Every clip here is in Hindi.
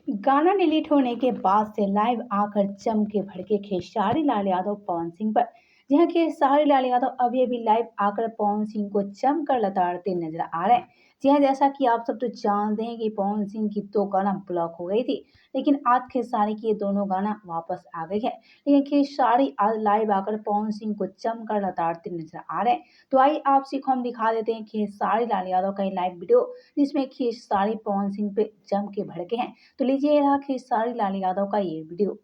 गाना डिलीट होने के बाद से लाइव आकर चमके भड़के खेसारी लाल यादव पवन सिंह पर। जी हाँ, खेसारी लाल यादव अभी अभी लाइव आकर पवन सिंह को जमकर लताड़ते नजर आ रहे हैं। जी हाँ, जैसा कि आप सब तो जानते हैं कि पवन सिंह की दो गाना ब्लॉक हो गई थी, लेकिन आज खेसारी की ये दोनों गाना वापस आ गई है। लेकिन खेसारी आज लाइव आकर पवन सिंह को जमकर लताड़ते नजर आ रहे हैं। तो आइए आप को हम दिखा देते हैं खेसारी लाल यादव का लाइव वीडियो, जिसमें खेसारी पवन सिंह पे जम के भड़के हैं। तो लीजिए ये रहा खेसारी लाल यादव का ये वीडियो।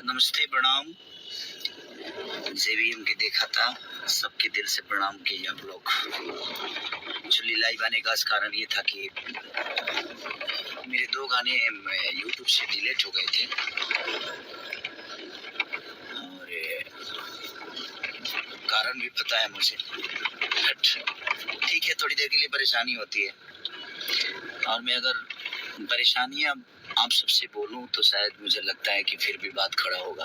नमस्ते, प्रणाम। जेवीएम के देखा था, सबके दिल से प्रणाम किए आप लोग। एक्चुअली लाइव आने का कारण ये था कि मेरे दो गाने यूट्यूब से डिलीट हो गए थे और कारण भी पता है मुझे, बट ठीक है, थोड़ी देर के लिए परेशानी होती है। और मैं अगर परेशानियां आप सबसे बोलूं तो शायद मुझे लगता है कि फिर भी बात खड़ा होगा।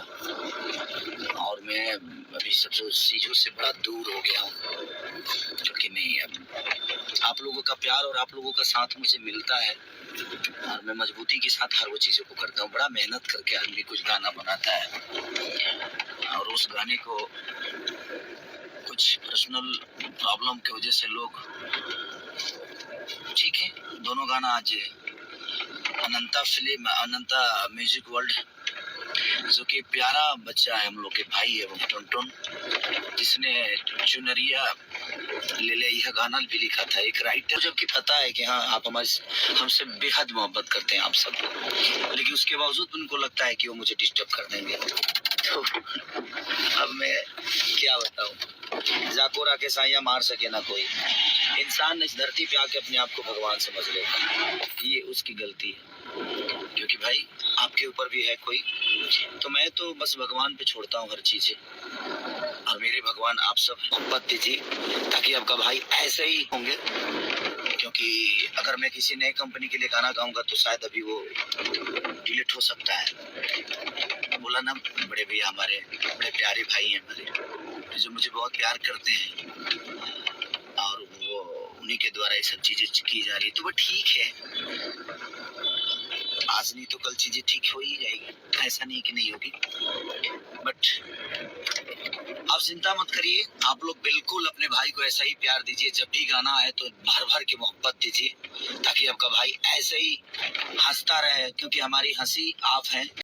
और मैं अभी सब चीज़ों से बड़ा दूर हो गया हूँ, क्योंकि नहीं, अब आप लोगों का प्यार और आप लोगों का साथ मुझे मिलता है और मैं मजबूती के साथ हर वो चीज़ों को करता हूँ। बड़ा मेहनत करके आदमी कुछ गाना बनाता है और उस गाने को कुछ पर्सनल प्रॉब्लम की वजह से लोग, ठीक है, दोनों गाना आज अनंता म्यूजिक वर्ल्ड, जो कि प्यारा बच्चा है, हम लोग के भाई है वो टुनटुन, जिसने चुनरिया ले ले यह गाना भी लिखा था, एक राइटर। जबकि पता है कि हाँ, आप हमसे बेहद मोहब्बत करते हैं आप सब, लेकिन उसके बावजूद उनको लगता है कि वो मुझे डिस्टर्ब कर देंगे। तो अब मैं क्या बताऊं, जाकोरा के साया मार सके ना कोई। इंसान इस धरती पे आके अपने आप को भगवान समझ लेगा, ये उसकी गलती है, क्योंकि भाई आपके ऊपर भी है कोई। तो मैं तो बस भगवान पे छोड़ता हूँ हर चीजें, और मेरे भगवान आप सब मोहब्बत दीजिए, ताकि आपका भाई ऐसे ही होंगे। क्योंकि अगर मैं किसी नए कंपनी के लिए गाना गाऊंगा तो शायद अभी वो डिलीट हो सकता है। बोला ना, बड़े भैया हमारे बड़े प्यारे भाई हैं हमारे, जो मुझे बहुत प्यार करते हैं, और वो उन्हीं के द्वारा ये सब चीजें की जा रही है। तो वो ठीक है, आज नहीं तो कल चीजें ठीक हो ही जाएगी, ऐसा नहीं कि नहीं होगी। बट आप चिंता मत करिए, आप लोग बिल्कुल अपने भाई को ऐसा ही प्यार दीजिए। जब भी गाना आए तो भर भर के मोहब्बत दीजिए, ताकि आपका भाई ऐसे ही हंसता रहे, क्योंकि हमारी हंसी आप हैं।